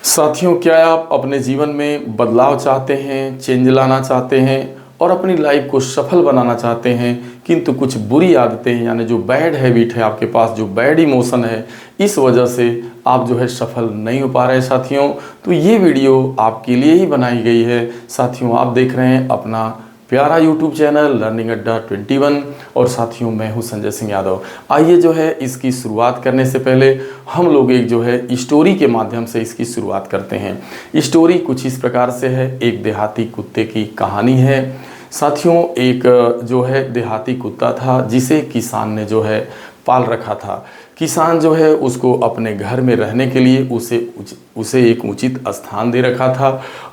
साथियों, क्या आप अपने जीवन में बदलाव चाहते हैं, चेंज लाना चाहते हैं और अपनी लाइफ को सफल बनाना चाहते हैं, किंतु कुछ बुरी आदतें यानी जो बैड हैबिट है आपके पास, जो बैड इमोशन है, इस वजह से आप जो है सफल नहीं हो पा रहे साथियों। तो ये वीडियो आपके लिए ही बनाई गई है साथियों। आप देख रहे हैं अपना प्यारा यूट्यूब चैनल लर्निंग अड्डा 21 और साथियों मैं हूं संजय सिंह यादव। आइए जो है इसकी शुरुआत करने से पहले हम लोग एक जो है स्टोरी के माध्यम से इसकी शुरुआत करते हैं। स्टोरी कुछ इस प्रकार से है। एक देहाती कुत्ते की कहानी है साथियों। एक जो है देहाती कुत्ता था जिसे किसान ने जो है पाल रखा था। किसान जो है उसको अपने घर में रहने के लिए उसे एक उचित स्थान दे रखा था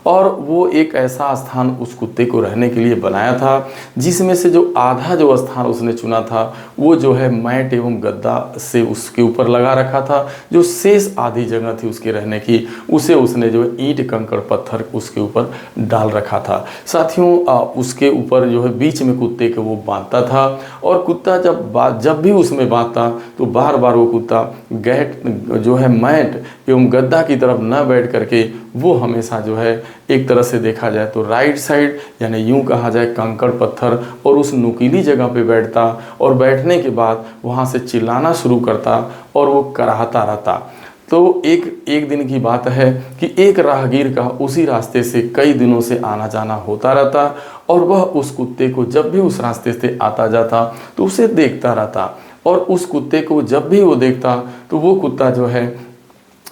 और वो एक ऐसा स्थान उस कुत्ते को रहने के लिए बनाया था जिसमें से जो आधा जो स्थान उसने चुना था वो जो है मैट एवं गद्दा से उसके ऊपर लगा रखा था। जो शेष आधी जगह थी उसके रहने की उसे उसने जो है ईंट कंकड़ पत्थर उसके ऊपर डाल रखा था साथियों। उसके ऊपर जो है बीच में कुत्ते को वो बांधता था और कुत्ता जब भी उसमें बांधता तो बार बार वो कुत्ता जो है मैट एवं गद्दा की तरफ न बैठ करके वो हमेशा जो है एक तरह से देखा जाए तो राइट साइड यानी यूं कहा जाए कंकड़ पत्थर और उस नुकीली जगह पे बैठता और बैठने के बाद वहाँ से चिल्लाना शुरू करता और वो कराहता रहता। तो एक दिन की बात है कि एक राहगीर का उसी रास्ते से कई दिनों से आना जाना होता रहता और वह उस कुत्ते को जब भी उस रास्ते से आता जाता तो उसे देखता रहता और उस कुत्ते को जब भी वो देखता तो वो कुत्ता जो है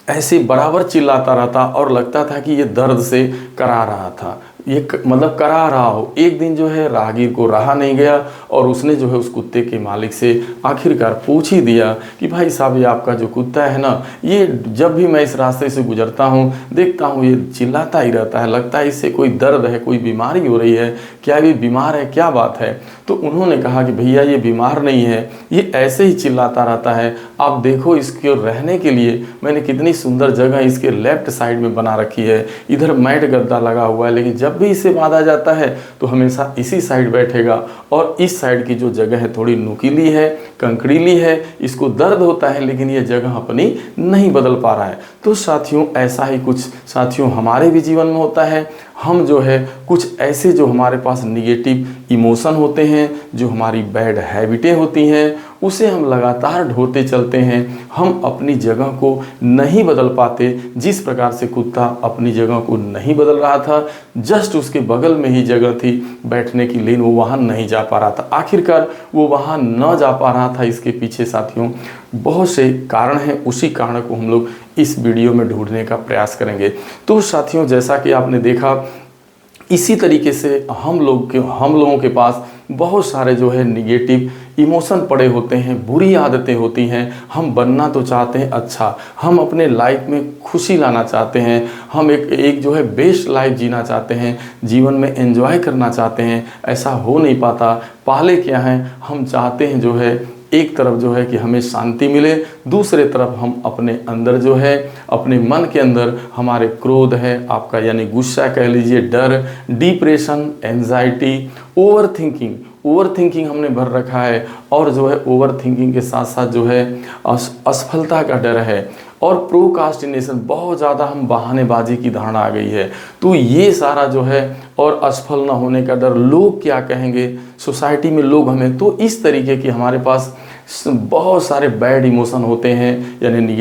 ऐसे बराबर चिल्लाता रहता और लगता था कि ये दर्द से करा रहा था, ये मतलब करा रहा हो। एक दिन जो है राहगीर को रहा नहीं गया और उसने जो है उस कुत्ते के मालिक से आखिरकार पूछ ही दिया कि भाई साहब ये आपका जो कुत्ता है ना, ये जब भी मैं इस रास्ते से गुजरता हूँ देखता हूँ ये चिल्लाता ही रहता है, लगता है इससे कोई दर्द है, कोई बीमारी हो रही है, क्या ये बीमार है, क्या बात है। तो उन्होंने कहा कि भैया ये बीमार नहीं है, ये ऐसे ही चिल्लाता रहता है। आप देखो इसके रहने के लिए मैंने कितनी सुंदर जगह इसके लेफ्ट साइड में बना रखी है, इधर मैट गद्दा लगा हुआ है, लेकिन जब भी इसे बांधा जाता है तो हमेशा इसी साइड बैठेगा और इस साइड की जो जगह है थोड़ी नुकीली है, कंकड़ीली है, इसको दर्द होता है लेकिन ये जगह अपनी नहीं बदल पा रहा है। तो साथियों ऐसा ही कुछ साथियों हमारे भी जीवन में होता है। हम जो है कुछ ऐसे जो हमारे पास निगेटिव इमोशन होते हैं, जो हमारी बैड हैबिटें होती हैं, उसे हम लगातार ढोते चलते हैं। हम अपनी जगह को नहीं बदल पाते। जिस प्रकार से कुत्ता अपनी जगह को नहीं बदल रहा था, जस्ट उसके बगल में ही जगह थी बैठने की, लेकिन वो वहाँ नहीं जा पा रहा था। आखिरकार वो वहाँ न जा पा रहा था, इसके पीछे साथियों बहुत से कारण हैं। उसी कारण को हम लोग इस वीडियो में ढूंढने का प्रयास करेंगे। तो साथियों जैसा कि आपने देखा, इसी तरीके से हम लोगों के पास बहुत सारे जो है निगेटिव इमोशन पड़े होते हैं, बुरी आदतें होती हैं। हम बनना तो चाहते हैं अच्छा, हम अपने लाइफ में खुशी लाना चाहते हैं, हम एक जो है बेस्ट लाइफ जीना चाहते हैं, जीवन में एंजॉय करना चाहते हैं, ऐसा हो नहीं पाता। पहले क्या है, हम चाहते हैं जो है एक तरफ जो है कि हमें शांति मिले, दूसरे तरफ हम अपने अंदर जो है अपने मन के अंदर हमारे क्रोध है आपका यानी गुस्सा कह लीजिए, डर, डिप्रेशन, एंजाइटी, ओवर थिंकिंग हमने भर रखा है और जो है ओवर थिंकिंग के साथ साथ जो है असफलता का डर है और प्रोकास्टिनेशन, बहुत ज़्यादा हम बहानेबाजी की धारणा आ गई है। तो ये सारा जो है और असफल ना होने का डर, लोग क्या कहेंगे, सोसाइटी में लोग हमें, तो इस तरीके की हमारे पास बहुत सारे बैड इमोशन होते हैं यानी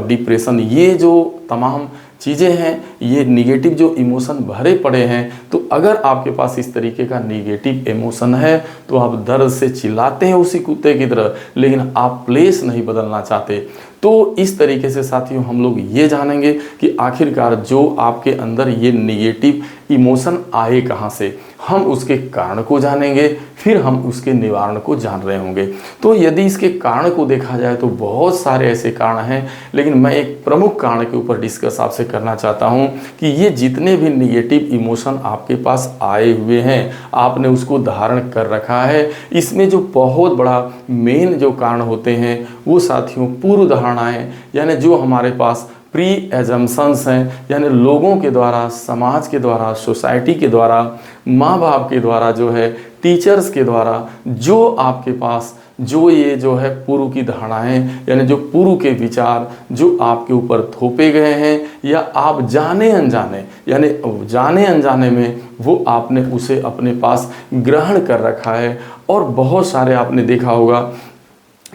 डिप्रेशन, ये जो तमाम चीज़ें हैं, ये निगेटिव जो इमोशन भरे पड़े हैं। तो अगर आपके पास इस तरीके का निगेटिव इमोशन है तो आप दर्द से चिल्लाते हैं उसी कुत्ते की तरह, लेकिन आप प्लेस नहीं बदलना चाहते। तो इस तरीके से साथियों हम लोग ये जानेंगे कि आखिरकार जो आपके अंदर ये निगेटिव इमोशन आए कहाँ से, हम उसके कारण को जानेंगे, फिर हम उसके निवारण को जान रहे होंगे। तो यदि इसके कारण को देखा जाए तो बहुत सारे ऐसे कारण हैं, लेकिन मैं एक प्रमुख कारण के ऊपर डिस्कस आपसे करना चाहता हूं कि ये जितने भी निगेटिव इमोशन आपके पास आए हुए हैं, आपने उसको धारण कर रखा है, इसमें जो बहुत बड़ा मेन जो कारण होते हैं वो साथियों पूर्व धारणाएं यानी जो हमारे पास प्री एजम्पशंस हैं, यानी लोगों के द्वारा, समाज के द्वारा, सोसाइटी के द्वारा, माँ बाप के द्वारा, जो है टीचर्स के द्वारा जो आपके पास जो ये जो है पूर्व की धारणाएं यानी जो पूर्व के विचार जो आपके ऊपर थोपे गए हैं या आप जाने अनजाने यानी जाने अनजाने में वो आपने उसे अपने पास ग्रहण कर रखा है। और बहुत सारे आपने देखा होगा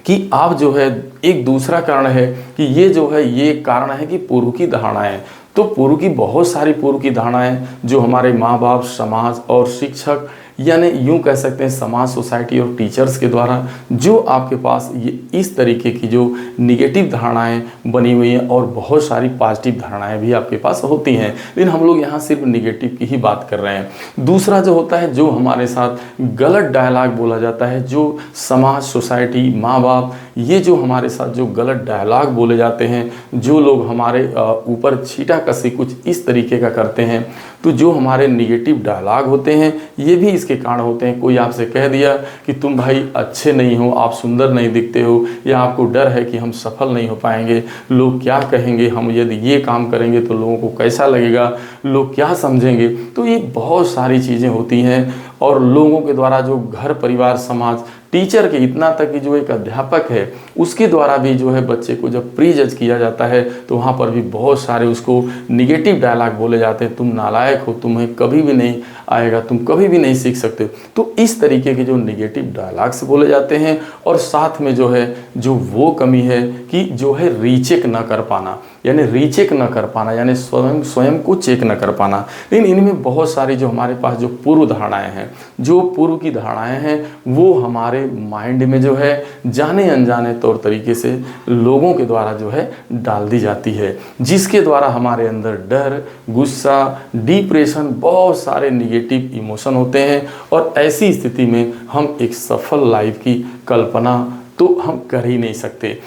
कि आप जो है एक दूसरा कारण है कि ये जो है ये कारण है कि पूर्व की धारणाएं। तो पूर्व की बहुत सारी पूर्व की धारणाएं जो हमारे माँ बाप, समाज और शिक्षक यानी यूं कह सकते हैं समाज, सोसाइटी और टीचर्स के द्वारा जो आपके पास ये इस तरीके की जो निगेटिव धारणाएं बनी हुई हैं और बहुत सारी पॉजिटिव धारणाएं भी आपके पास होती हैं, लेकिन हम लोग यहाँ सिर्फ निगेटिव की ही बात कर रहे हैं। दूसरा जो होता है जो हमारे साथ गलत डायलॉग बोला जाता है, जो समाज, सोसाइटी, माँ बाप, ये जो हमारे साथ जो गलत डायलॉग बोले जाते हैं, जो लोग हमारे ऊपर छीटाकशी कुछ इस तरीके का करते हैं, तो जो हमारे निगेटिव डायलॉग होते हैं ये भी इसके कारण होते हैं। कोई आपसे कह दिया कि तुम भाई अच्छे नहीं हो, आप सुंदर नहीं दिखते हो, या आपको डर है कि हम सफल नहीं हो पाएंगे, लोग क्या कहेंगे, हम यदि ये काम करेंगे तो लोगों को कैसा लगेगा, लोग क्या समझेंगे। तो ये बहुत सारी चीज़ें होती हैं और लोगों के द्वारा जो घर परिवार समाज टीचर के इतना तक कि जो एक अध्यापक है उसके द्वारा भी जो है बच्चे को जब प्री जज किया जाता है तो वहाँ पर भी बहुत सारे उसको निगेटिव डायलॉग बोले जाते हैं, तुम नालायक हो, तुम्हें कभी भी नहीं आएगा, तुम कभी भी नहीं सीख सकते। तो इस तरीके के जो निगेटिव डायलॉग्स बोले जाते हैं और साथ में जो है जो वो कमी है कि जो है रीचेक न कर पाना, यानी रीचेक न कर पाना यानी स्वयं को चेक न कर पाना। लेकिन इनमें बहुत सारी जो हमारे पास जो पूर्व धारणाएं हैं, जो पूर्व की धारणाएं हैं वो हमारे माइंड में जो है जाने अनजाने तौर तरीके से लोगों के द्वारा जो है डाल दी जाती है, जिसके द्वारा हमारे अंदर डर, गुस्सा, डिप्रेशन, बहुत सारे निगेटिव इमोशन होते हैं। और ऐसी स्थिति में हम एक सफल लाइफ की कल्पना तो हम कर ही नहीं सकते।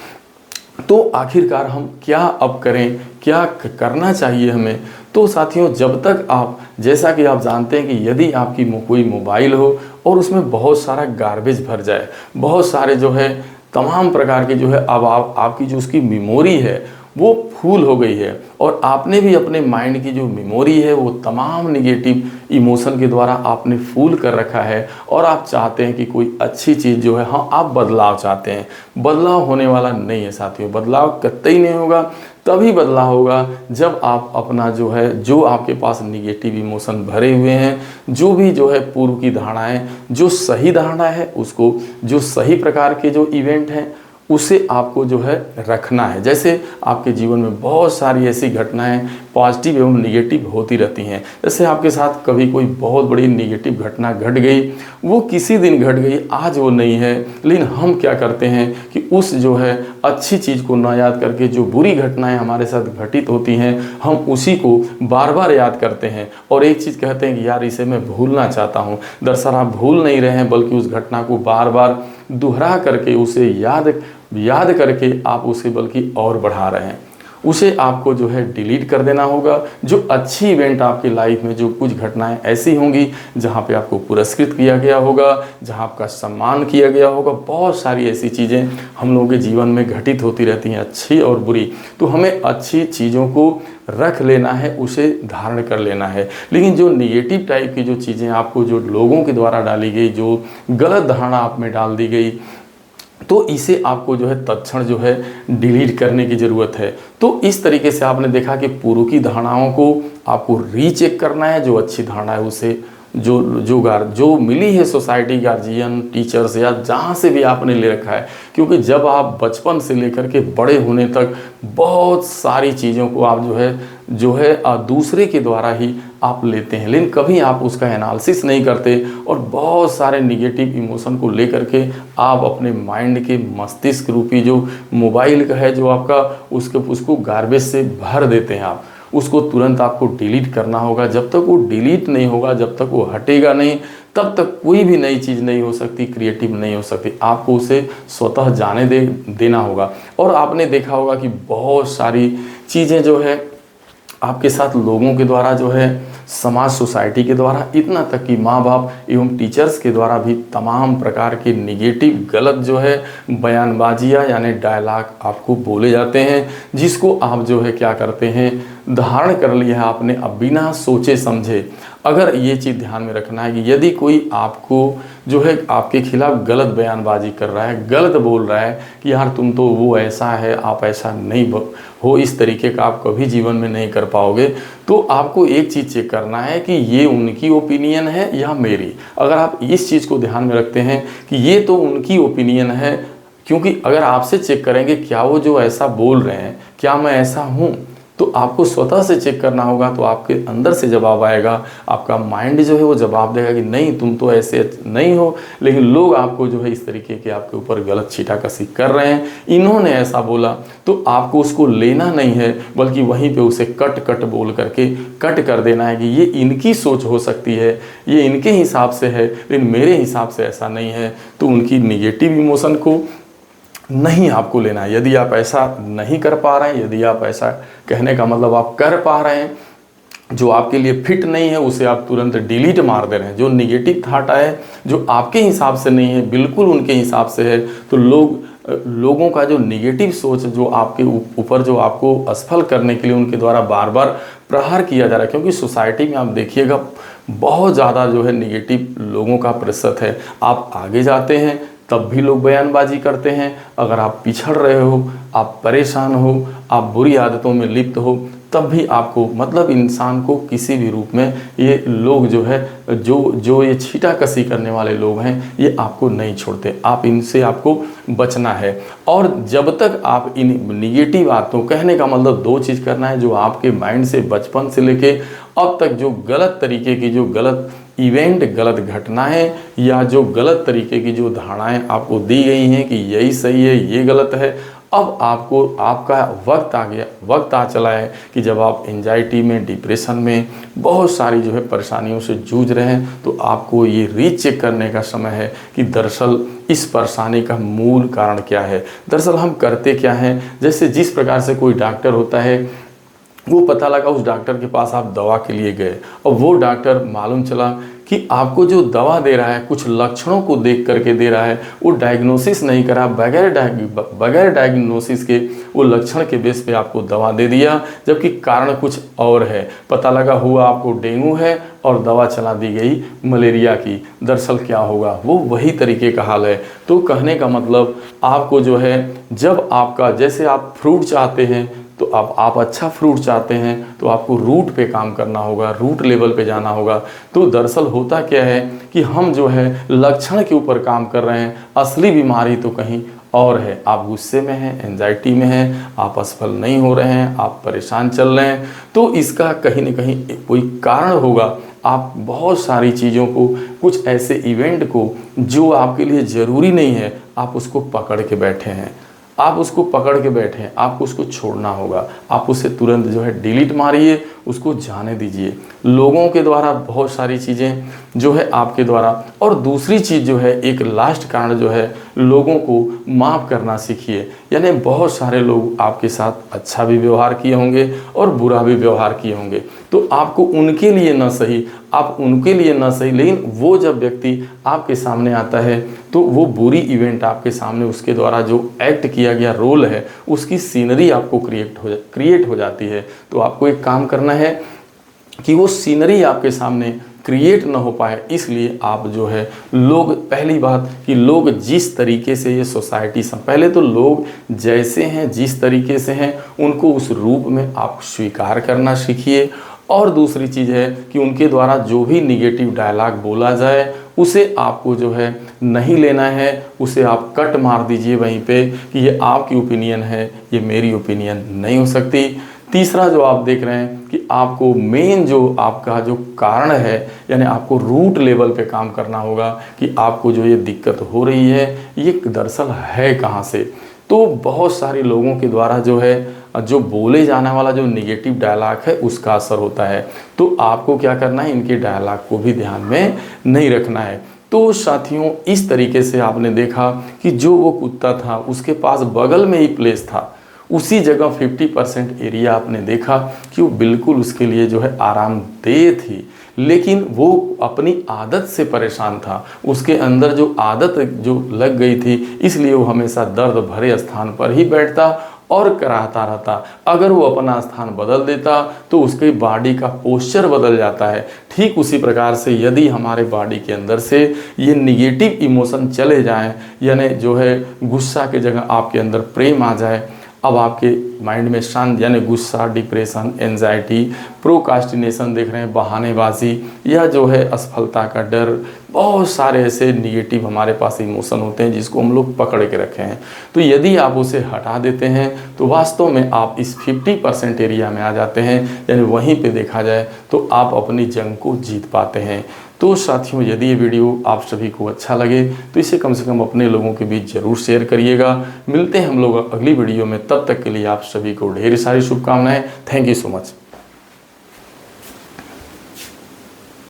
तो आखिरकार हम क्या अब करें, क्या करना चाहिए हमें? तो साथियों, जब तक आप, जैसा कि आप जानते हैं कि यदि आपकी कोई मोबाइल हो और उसमें बहुत सारा गार्बेज भर जाए, बहुत सारे जो है तमाम प्रकार के जो है अब आपकी जो उसकी मेमोरी है वो फूल हो गई है और आपने भी अपने माइंड की जो मेमोरी है वो तमाम निगेटिव इमोशन के द्वारा आपने फूल कर रखा है और आप चाहते हैं कि कोई अच्छी चीज़ जो है, हाँ आप बदलाव चाहते हैं, बदलाव होने वाला नहीं है साथियों। बदलाव कतई नहीं होगा, तभी बदलाव होगा जब आप अपना जो है, जो आपके पास निगेटिव इमोशन भरे हुए हैं, जो भी जो है पूर्व की धारणाएं, जो सही धारणा है उसको, जो सही प्रकार के जो इवेंट हैं उसे आपको जो है रखना है। जैसे आपके जीवन में बहुत सारी ऐसी घटनाएं पॉजिटिव एवं निगेटिव होती रहती हैं। जैसे आपके साथ कभी कोई बहुत बड़ी निगेटिव घटना घट गई, वो किसी दिन घट गई, आज वो नहीं है, लेकिन हम क्या करते हैं कि उस जो है अच्छी चीज़ को ना याद करके जो बुरी घटनाएं हमारे साथ घटित होती हैं हम उसी को बार बार याद करते हैं और एक चीज़ कहते हैं कि यार इसे मैं भूलना चाहता हूँ। दरअसल आप भूल नहीं रहे हैं, बल्कि उस घटना को बार बार दोहरा करके उसे याद करके आप उसे बल्कि और बढ़ा रहे हैं। उसे आपको जो है डिलीट कर देना होगा। जो अच्छी इवेंट आपकी लाइफ में, जो कुछ घटनाएं ऐसी होंगी जहां पे आपको पुरस्कृत किया गया होगा, जहां आपका सम्मान किया गया होगा, बहुत सारी ऐसी चीज़ें हम लोगों के जीवन में घटित होती रहती हैं, अच्छी और बुरी। तो हमें अच्छी चीज़ों को रख लेना है, उसे धारण कर लेना है। लेकिन जो निगेटिव टाइप की जो चीज़ें आपको जो लोगों के द्वारा डाली गई, जो गलत धारणा आप में डाल दी गई, तो इसे आपको जो है तत्क्षण जो है डिलीट करने की ज़रूरत है। तो इस तरीके से आपने देखा कि पूर्व की धारणाओं को आपको रीचेक करना है। जो अच्छी धारणा है उसे जो मिली है सोसाइटी, गार्जियन, टीचर्स या जहाँ से भी आपने ले रखा है, क्योंकि जब आप बचपन से लेकर के बड़े होने तक बहुत सारी चीज़ों को आप जो है दूसरे के द्वारा ही आप लेते हैं, लेकिन कभी आप उसका एनालिसिस नहीं करते और बहुत सारे निगेटिव इमोशन को लेकर के आप अपने माइंड के मस्तिष्क रूपी जो मोबाइल का है जो आपका, उसको गार्बेज से भर देते हैं आप। उसको तुरंत आपको डिलीट करना होगा। जब तक वो डिलीट नहीं होगा, जब तक वो हटेगा नहीं, तब तक कोई भी नई चीज़ नहीं हो सकती, क्रिएटिव नहीं हो सकती। आपको उसे स्वतः जाने देना होगा। और आपने देखा होगा कि बहुत सारी चीज़ें जो है आपके साथ लोगों के द्वारा जो है, समाज, सोसाइटी के द्वारा, इतना तक कि माँ बाप एवं टीचर्स के द्वारा भी तमाम प्रकार के निगेटिव गलत जो है बयानबाजियाँ यानी डायलॉग आपको बोले जाते हैं, जिसको आप जो है क्या करते हैं, धारण कर लिया है आपने। अब बिना सोचे समझे अगर ये चीज़ ध्यान में रखना है कि यदि कोई आपको जो है आपके खिलाफ गलत बयानबाजी कर रहा है, गलत बोल रहा है कि यार तुम तो वो ऐसा है, आप ऐसा नहीं हो, इस तरीके का आप कभी जीवन में नहीं कर पाओगे, तो आपको एक चीज़ चेक करना है कि ये उनकी ओपिनियन है या मेरी। अगर आप इस चीज़ को ध्यान में रखते हैं कि ये तो उनकी ओपिनियन है, क्योंकि अगर आपसे चेक करेंगे क्या वो जो ऐसा बोल रहे हैं क्या मैं ऐसा हूँ, तो आपको स्वतः से चेक करना होगा, तो आपके अंदर से जवाब आएगा, आपका माइंड जो है वो जवाब देगा कि नहीं तुम तो ऐसे नहीं हो, लेकिन लोग आपको जो है इस तरीके के आपके ऊपर गलत छीटाकशी कर रहे हैं, इन्होंने ऐसा बोला, तो आपको उसको लेना नहीं है, बल्कि वहीं पे उसे कट बोल करके कट कर देना है कि ये इनकी सोच हो सकती है, ये इनके हिसाब से है, लेकिन मेरे हिसाब से ऐसा नहीं है। तो उनकी निगेटिव इमोशन को नहीं आपको लेना है। यदि आप ऐसा नहीं कर पा रहे हैं, यदि आप ऐसा, कहने का मतलब आप कर पा रहे हैं, जो आपके लिए फिट नहीं है उसे आप तुरंत डिलीट मार दे रहे हैं। जो निगेटिव थाट आए, जो आपके हिसाब से नहीं है, बिल्कुल उनके हिसाब से है, तो लोगों का जो निगेटिव सोच जो आपके ऊपर जो आपको असफल करने के लिए उनके द्वारा बार बार प्रहार किया जा रहा है, क्योंकि सोसाइटी में आप देखिएगा बहुत ज़्यादा जो है निगेटिव लोगों का प्रतिशत है। आप आगे जाते हैं तब भी लोग बयानबाजी करते हैं, अगर आप पिछड़ रहे हो, आप परेशान हो, आप बुरी आदतों में लिप्त हो, तब भी आपको, मतलब इंसान को किसी भी रूप में ये लोग जो है जो ये छीटाकशी करने वाले लोग हैं, ये आपको नहीं छोड़ते। आप इनसे आपको बचना है। और जब तक आप इन निगेटिव बातों, कहने का मतलब दो चीज़ करना है, जो आपके माइंड से बचपन से लेके अब तक जो गलत तरीके की, जो गलत इवेंट, गलत घटनाएं या जो गलत तरीके की जो धारणाएं आपको दी गई हैं कि यही सही है, ये गलत है, अब आपको, आपका वक्त आ गया, वक्त आ चला है कि जब आप एंजाइटी में, डिप्रेशन में, बहुत सारी जो है परेशानियों से जूझ रहे हैं, तो आपको ये रीचेक करने का समय है कि दरअसल इस परेशानी का मूल कारण क्या है, दरअसल हम करते क्या हैं। जैसे जिस प्रकार से कोई डॉक्टर होता है, वो पता लगा उस डॉक्टर के पास आप दवा के लिए गए, और वो डॉक्टर मालूम चला कि आपको जो दवा दे रहा है कुछ लक्षणों को देख करके दे रहा है, वो डायग्नोसिस नहीं करा, बगैर डायग्नोसिस के वो लक्षण के बेस पे आपको दवा दे दिया, जबकि कारण कुछ और है। पता लगा हुआ आपको डेंगू है और दवा चला दी गई मलेरिया की, दरअसल क्या होगा, वो वही तरीके का हाल है। तो कहने का मतलब आपको जो है, जब आपका, जैसे आप फ्रूट चाहते हैं, तो आप अच्छा फ्रूट चाहते हैं, तो आपको रूट पे काम करना होगा, रूट लेवल पे जाना होगा। तो दरअसल होता क्या है कि हम जो है लक्षण के ऊपर काम कर रहे हैं, असली बीमारी तो कहीं और है। आप गुस्से में हैं, एंजाइटी में हैं, आप असफल नहीं हो रहे हैं, आप परेशान चल रहे हैं, तो इसका कहीं न कहीं कोई कारण होगा। आप बहुत सारी चीज़ों को, कुछ ऐसे इवेंट को जो आपके लिए ज़रूरी नहीं है, आप उसको पकड़ के बैठे हैं, आप उसको पकड़ के बैठे हैं, आपको उसको छोड़ना होगा। आप उसे तुरंत जो है डिलीट मारिए, उसको जाने दीजिए। लोगों के द्वारा बहुत सारी चीज़ें जो है आपके द्वारा, और दूसरी चीज़ जो है, एक लास्ट कारण जो है, लोगों को माफ़ करना सीखिए। यानी बहुत सारे लोग आपके साथ अच्छा भी व्यवहार किए होंगे और बुरा भी व्यवहार किए होंगे, तो आपको उनके लिए न सही, आप उनके लिए न सही, लेकिन वो जब व्यक्ति आपके सामने आता है, तो वो बुरी इवेंट आपके सामने, उसके द्वारा जो एक्ट किया गया रोल है, उसकी सीनरी आपको क्रिएट हो जाती है। तो आपको एक काम करना है कि वो सीनरी आपके सामने क्रिएट ना हो पाए, इसलिए आप जो है, लोग, पहली बात कि लोग जिस तरीके से ये सोसाइटी से, पहले तो लोग जैसे हैं, जिस तरीके से हैं, उनको उस रूप में आप स्वीकार करना सीखिए। और दूसरी चीज़ है कि उनके द्वारा जो भी निगेटिव डायलॉग बोला जाए, उसे आपको जो है नहीं लेना है, उसे आप कट मार दीजिए वहीं पे कि ये आपकी ओपिनियन है, ये मेरी ओपिनियन नहीं हो सकती। तीसरा जो आप देख रहे हैं कि आपको मेन जो आपका जो कारण है, यानी आपको रूट लेवल पे काम करना होगा कि आपको जो ये दिक्कत हो रही है, ये दरअसल है कहाँ से। तो बहुत सारे लोगों के द्वारा जो है, जो बोले जाने वाला जो निगेटिव डायलॉग है, उसका असर होता है। तो आपको क्या करना है, इनके डायलॉग को भी ध्यान में नहीं रखना है। तो साथियों, इस तरीके से आपने देखा कि जो वो कुत्ता था, उसके पास बगल में ही प्लेस था, उसी जगह 50% एरिया आपने देखा कि वो बिल्कुल उसके लिए जो है आरामदेह थी, लेकिन वो अपनी आदत से परेशान था। उसके अंदर जो आदत जो लग गई थी, इसलिए वो हमेशा दर्द भरे स्थान पर ही बैठता और कराहता रहता। अगर वो अपना स्थान बदल देता तो उसकी बॉडी का पोस्चर बदल जाता है। ठीक उसी प्रकार से यदि हमारे बॉडी के अंदर से ये निगेटिव इमोशन चले जाएं, यानी जो है गुस्सा की जगह आपके अंदर प्रेम आ जाए, अब आपके माइंड में शांत, यानी गुस्सा, डिप्रेशन, एंजाइटी, प्रोकास्टिनेशन देख रहे हैं, बहानेबाजी, या जो है असफलता का डर, बहुत सारे ऐसे निगेटिव हमारे पास इमोशन होते हैं जिसको हम लोग पकड़ के रखे हैं। तो यदि आप उसे हटा देते हैं तो वास्तव में आप इस 50% एरिया में आ जाते हैं, यानी वहीं पे देखा जाए तो आप अपनी जंग को जीत पाते हैं। तो साथियों, यदि ये वीडियो आप सभी को अच्छा लगे तो इसे कम से कम अपने लोगों के बीच ज़रूर शेयर करिएगा। मिलते हैं हम लोग अगली वीडियो में, तब तक के लिए आप सभी को ढेर सारी शुभकामनाएं। Thank you so much.